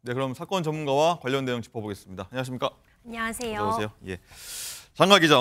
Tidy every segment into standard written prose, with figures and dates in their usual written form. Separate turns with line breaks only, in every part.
네, 그럼 사건 전문가와 관련 내용 짚어보겠습니다. 안녕하십니까?
안녕하세요.
어서 오세요. 예. 장가 기자,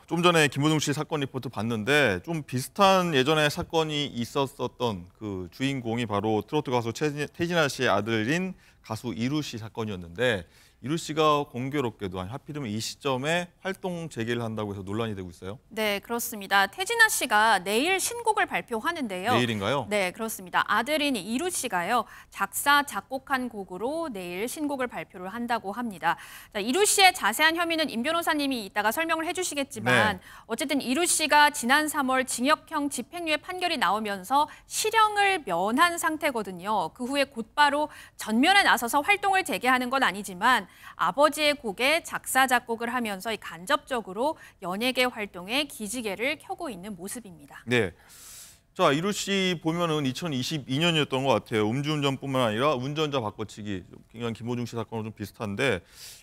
좀 전에 김호중 씨 사건 리포트 봤는데 좀 비슷한 예전에 사건이 있었었던 그 주인공이 바로 트로트 가수 태진아 씨의 아들인 가수 이루 씨 사건이었는데 이루 씨가 공교롭게도 하필이면 이 시점에 활동 재개를 한다고 해서 논란이 되고 있어요.
네, 그렇습니다. 태진아 씨가 내일 신곡을 발표하는데요.
내일인가요?
네, 그렇습니다. 아들인 이루 씨가요. 작사, 작곡한 곡으로 내일 신곡을 발표를 한다고 합니다. 자, 이루 씨의 자세한 혐의는 임 변호사님이 이따가 설명을 해주시겠지만
네.
어쨌든 이루 씨가 지난 3월 징역형 집행유예 판결이 나오면서 실형을 면한 상태거든요. 그 후에 곧바로 전면에 나서서 활동을 재개하는 건 아니지만 아버지의 곡에 작사, 작곡을 하면서 간접적으로 연예계 활동에 기지개를 켜고 있는 모습입니다.
네. 자, 이루 씨 보면은 2022년이었던 것 같아요. 음주운전뿐만 아니라 운전자 바꿔치기, 굉장히 김호중 씨 사건하고 좀 비슷한데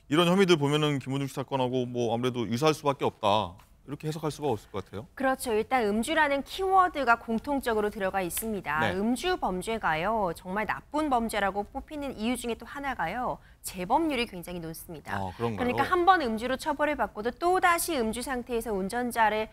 이런 혐의들 보면은 김호중 씨 사건하고 뭐 아무래도 유사할 수밖에 없다. 이렇게 해석할 수가 없을 것 같아요.
그렇죠. 일단 음주라는 키워드가 공통적으로 들어가 있습니다.
네.
음주 범죄가요. 정말 나쁜 범죄라고 뽑히는 이유 중에 또 하나가요. 재범률이 굉장히 높습니다.
아, 그런가요?
그러니까 한 번 음주로 처벌을 받고도 또다시 음주 상태에서 운전자를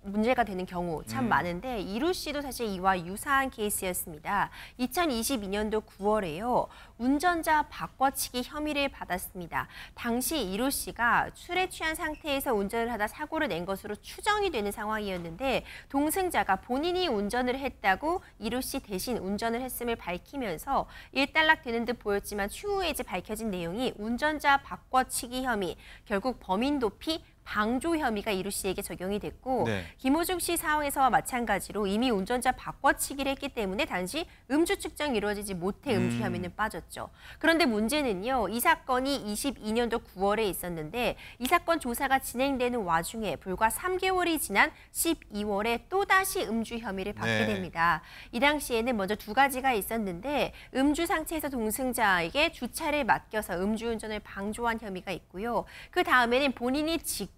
문제가 되는 경우 참 많은데 이루 씨도 사실 이와 유사한 케이스였습니다. 2022년도 9월에요. 운전자 바꿔치기 혐의를 받았습니다. 당시 이루 씨가 술에 취한 상태에서 운전을 하다 사고를 낸 것으로 추정이 되는 상황이었는데 동승자가 본인이 운전을 했다고 이루 씨 대신 운전을 했음을 밝히면서 일단락되는 듯 보였지만 추후에 이제 밝혀진 내용이 운전자 바꿔치기 혐의, 결국 범인 도피, 방조 혐의가 이루 씨에게 적용이 됐고
네.
김호중 씨 상황에서와 마찬가지로 이미 운전자 바꿔치기를 했기 때문에 단지 음주 측정이 이루어지지 못해 음주 혐의는 빠졌죠. 그런데 문제는요. 이 사건이 22년도 9월에 있었는데 이 사건 조사가 진행되는 와중에 불과 3개월이 지난 12월에 또다시 음주 혐의를 받게
네.
됩니다. 이 당시에는 먼저 두 가지가 있었는데 음주 상태에서 동승자에게 주차를 맡겨서 음주운전을 방조한 혐의가 있고요. 그 다음에는 본인이 직접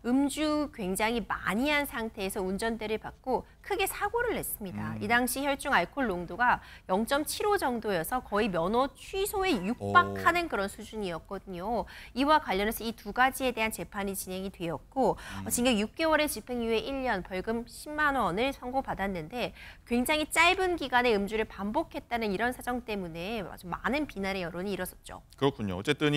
음주 굉장히 많이 한 상태에서 운전대를 받고 크게 사고를 냈습니다. 이 당시 혈중 알코올 농도가 0.75 정도여서 거의 면허 취소에 육박하는 그런 수준이었거든요. 이와 관련해서 이 두 가지에 대한 재판이 진행이 되었고 징역 6개월의 집행유예 1년, 벌금 10만 원을 선고받았는데 굉장히 짧은 기간에 음주를 반복했다는 이런 사정 때문에 아주 많은 비난의 여론이 일었었죠.
그렇군요. 어쨌든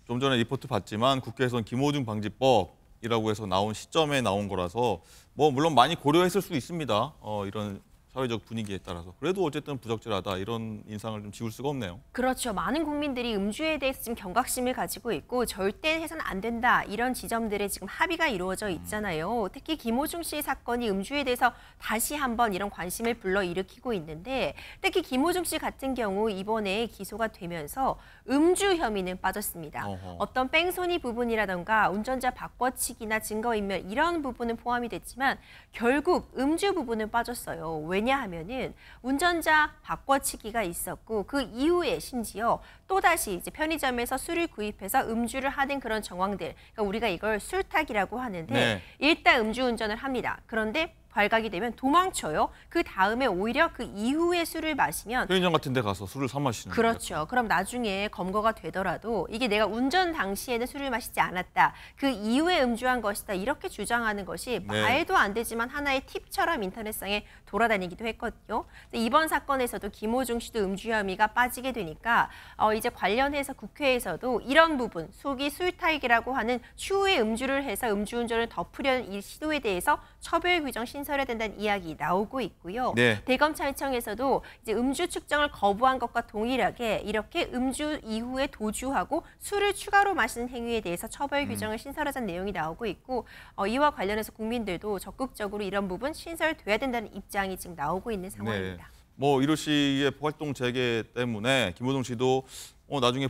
좀 전에 리포트 봤지만 국회에서는 김호중 방지법이라고 해서 나온 시점에 나온 거라서 뭐 물론 많이 고려했을 수 있습니다. 이런 사회적 분위기에 따라서. 그래도 어쨌든 부적절하다 이런 인상을 좀 지울 수가 없네요.
그렇죠. 많은 국민들이 음주에 대해서 지금 경각심을 가지고 있고 절대 해서는 안 된다 이런 지점들에 지금 합의가 이루어져 있잖아요. 특히 김호중 씨 사건이 음주에 대해서 다시 한번 이런 관심을 불러일으키고 있는데 특히 김호중 씨 같은 경우 이번에 기소가 되면서 음주 혐의는 빠졌습니다.
어허.
어떤 뺑소니 부분이라던가 운전자 바꿔치기나 증거인멸 이런 부분은 포함이 됐지만 결국 음주 부분은 빠졌어요. 왜냐하면은 운전자 바꿔치기가 있었고 그 이후에 심지어 또다시 이제 편의점에서 술을 구입해서 음주를 하는 그런 정황들. 그러니까 우리가 이걸 술탁이라고 하는데
네.
일단 음주운전을 합니다. 그런데 발각이 되면 도망쳐요. 그 다음에 오히려 그 이후에 술을 마시면
편의점 같은 데 가서 술을 사 마시는
그렇죠. 그럼 나중에 검거가 되더라도 이게 내가 운전 당시에는 술을 마시지 않았다. 그 이후에 음주한 것이다. 이렇게 주장하는 것이
네.
말도 안 되지만 하나의 팁처럼 인터넷상에 돌아다니기도 했거든요. 근데 이번 사건에서도 김호중 씨도 음주 혐의가 빠지게 되니까 이제 관련해서 국회에서도 이런 부분, 속이 술타기라고 하는 추후에 음주를 해서 음주운전을 덮으려는 이 시도에 대해서 처벌 규정 신설해야 된다는 이야기 나오고 있고요.
네.
대검찰청에서도 이제 음주 측정을 거부한 것과 동일하게 이렇게 음주 이후에 도주하고 술을 추가로 마시는 행위에 대해서 처벌 규정을 신설하자는 내용이 나오고 있고 이와 관련해서 국민들도 적극적으로 이런 부분 신설돼야 된다는 입장이 지금 나오고 있는 상황입니다.
네. 뭐 이루 씨의 활동 재개 때문에 김호중 씨도 나중에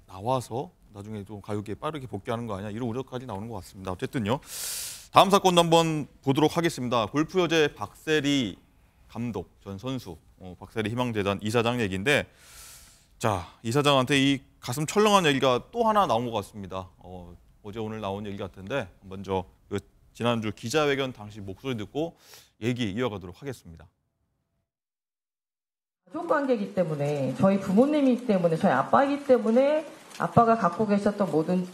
나와서 나중에 좀 가요계에 빠르게 복귀하는 거 아니야 이런 우려까지 나오는 것 같습니다. 어쨌든요. 다음 사건도 한번 보도록 하겠습니다. 골프 여제 박세리 감독 전 선수, 박세리 희망재단 이사장 얘기인데, 자 이사장한테 이 가슴 철렁한 얘기가 또 하나 나온 것 같습니다. 어제 오늘 나온 얘기 같은데 먼저 그 지난주 기자회견 당시 목소리 듣고 얘기 이어가도록 하겠습니다.
가족 관계이기 때문에 저희 부모님이기 때문에 저희 아빠이기 때문에 아빠가 갖고 계셨던 모든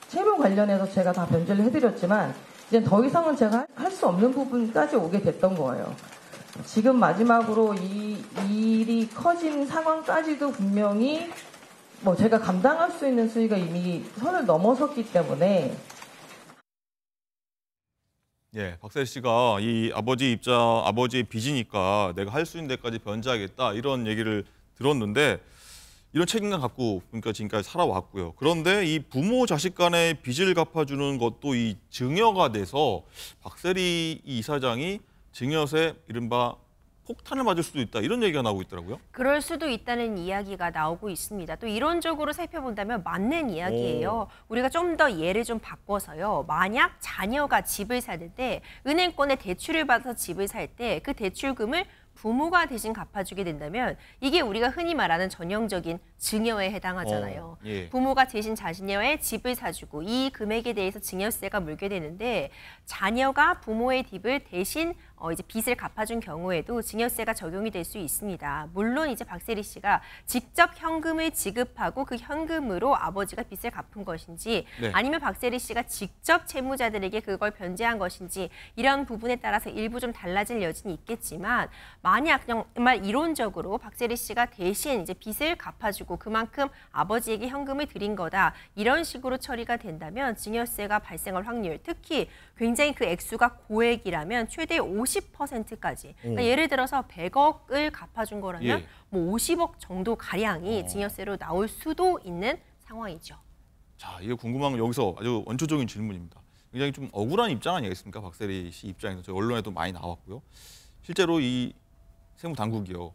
채무 관련해서 제가 다 변제를 해드렸지만 이제 더 이상은 제가 할 수 없는 부분까지 오게 됐던 거예요. 지금 마지막으로 이 일이 커진 상황까지도 분명히 뭐 제가 감당할 수 있는 수위가 이미 선을 넘어섰기 때문에
예, 박세리 씨가 이 아버지의 빚이니까 내가 할 수 있는 데까지 변제하겠다 이런 얘기를 들었는데 이런 책임감 갖고 그러니까 지금까지 살아왔고요. 그런데 이 부모 자식 간의 빚을 갚아주는 것도 이 증여가 돼서 박세리 이사장이 증여세 이른바 폭탄을 맞을 수도 있다 이런 얘기가 나오고 있더라고요.
그럴 수도 있다는 이야기가 나오고 있습니다. 또 이론적으로 살펴본다면 맞는 이야기예요. 우리가 좀 더 예를 좀 바꿔서요. 만약 자녀가 집을 사는데 은행권에 대출을 받아서 집을 살 때 그 대출금을 부모가 대신 갚아주게 된다면 이게 우리가 흔히 말하는 전형적인 증여에 해당하잖아요.
예.
부모가 대신 자신의 집을 사주고 이 금액에 대해서 증여세가 물게 되는데 자녀가 부모의 빚을 대신 이제 빚을 갚아준 경우에도 증여세가 적용이 될 수 있습니다. 물론 이제 박세리 씨가 직접 현금을 지급하고 그 현금으로 아버지가 빚을 갚은 것인지
네.
아니면 박세리 씨가 직접 채무자들에게 그걸 변제한 것인지 이런 부분에 따라서 일부 좀 달라질 여지는 있겠지만 만약 정말 이론적으로 박세리 씨가 대신 이제 빚을 갚아주고 그만큼 아버지에게 현금을 드린 거다 이런 식으로 처리가 된다면 증여세가 발생할 확률 특히 굉장히 그 액수가 고액이라면 최대 50%까지 그러니까 예를 들어서 100억을 갚아준 거라면
예.
뭐 50억 정도 가량이 증여세로 나올 수도 있는 상황이죠.
자, 이거 궁금한 건 여기서 아주 원초적인 질문입니다. 굉장히 좀 억울한 입장 아니겠습니까? 박세리 씨 입장에서 저희 언론에도 많이 나왔고요. 실제로 이 세무당국이요.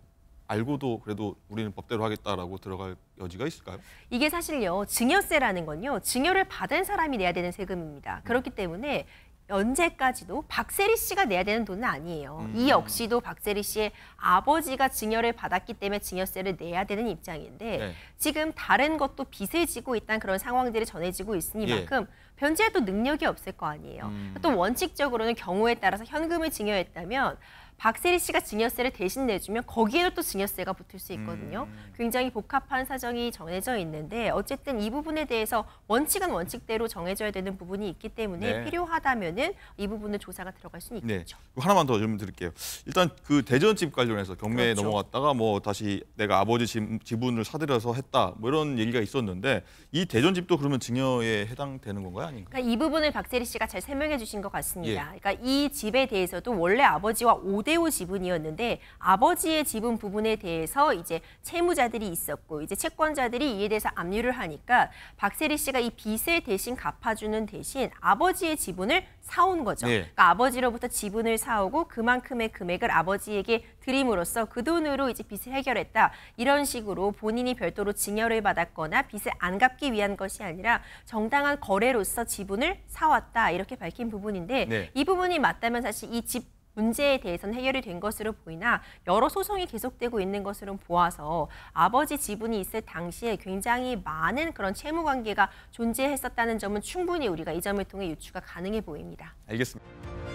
알고도 그래도 우리는 법대로 하겠다라고 들어갈 여지가 있을까요?
이게 사실요. 증여세라는 건요. 증여를 받은 사람이 내야 되는 세금입니다. 그렇기 때문에 현재까지도 박세리 씨가 내야 되는 돈은 아니에요. 이 역시도 박세리 씨의 아버지가 증여를 받았기 때문에 증여세를 내야 되는 입장인데
네.
지금 다른 것도 빚을 지고 있다는 그런 상황들이 전해지고 있으니만큼 변제에도 능력이 없을 거 아니에요. 또 원칙적으로는 경우에 따라서 현금을 증여했다면 박세리 씨가 증여세를 대신 내주면 거기에도 또 증여세가 붙을 수 있거든요. 굉장히 복합한 사정이 정해져 있는데 어쨌든 이 부분에 대해서 원칙은 원칙대로 정해져야 되는 부분이 있기 때문에
네.
필요하다면은 이 부분은 조사가 들어갈 수는
네.
있겠죠.
하나만 더 질문 드릴게요. 일단 그 대전집 관련해서 경매에
그렇죠.
넘어갔다가 뭐 다시 내가 아버지 지분을 사들여서 했다 뭐 이런 얘기가 있었는데 이 대전집도 그러면 증여에 해당되는 건가요? 아닌가요?
그러니까 이 부분을 박세리 씨가 잘 설명해 주신 것 같습니다.
예.
그러니까 이 집에 대해서도 원래 아버지와 5대5 지분이었는데 아버지의 지분 부분에 대해서 이제 채무자들이 있었고 이제 채권자들이 이에 대해서 압류를 하니까 박세리 씨가 이 빚을 대신 갚아주는 대신 아버지의 지분을 사온 거죠.
예.
그러니까 아버지로부터 지분을 사오고 그만큼의 금액을 아버지에게 드림으로써 그 돈으로 이제 빚을 해결했다. 이런 식으로 본인이 별도로 증여를 받았거나 빚을 안 갚기 위한 것이 아니라 정당한 거래로서 지분을 사왔다. 이렇게 밝힌 부분인데
네.
이 부분이 맞다면 사실 이 집 문제에 대해서는 해결이 된 것으로 보이나 여러 소송이 계속되고 있는 것으로 보아서 아버지 지분이 있을 당시에 굉장히 많은 그런 채무 관계가 존재했었다는 점은 충분히 우리가 이 점을 통해 유추가 가능해 보입니다.
알겠습니다.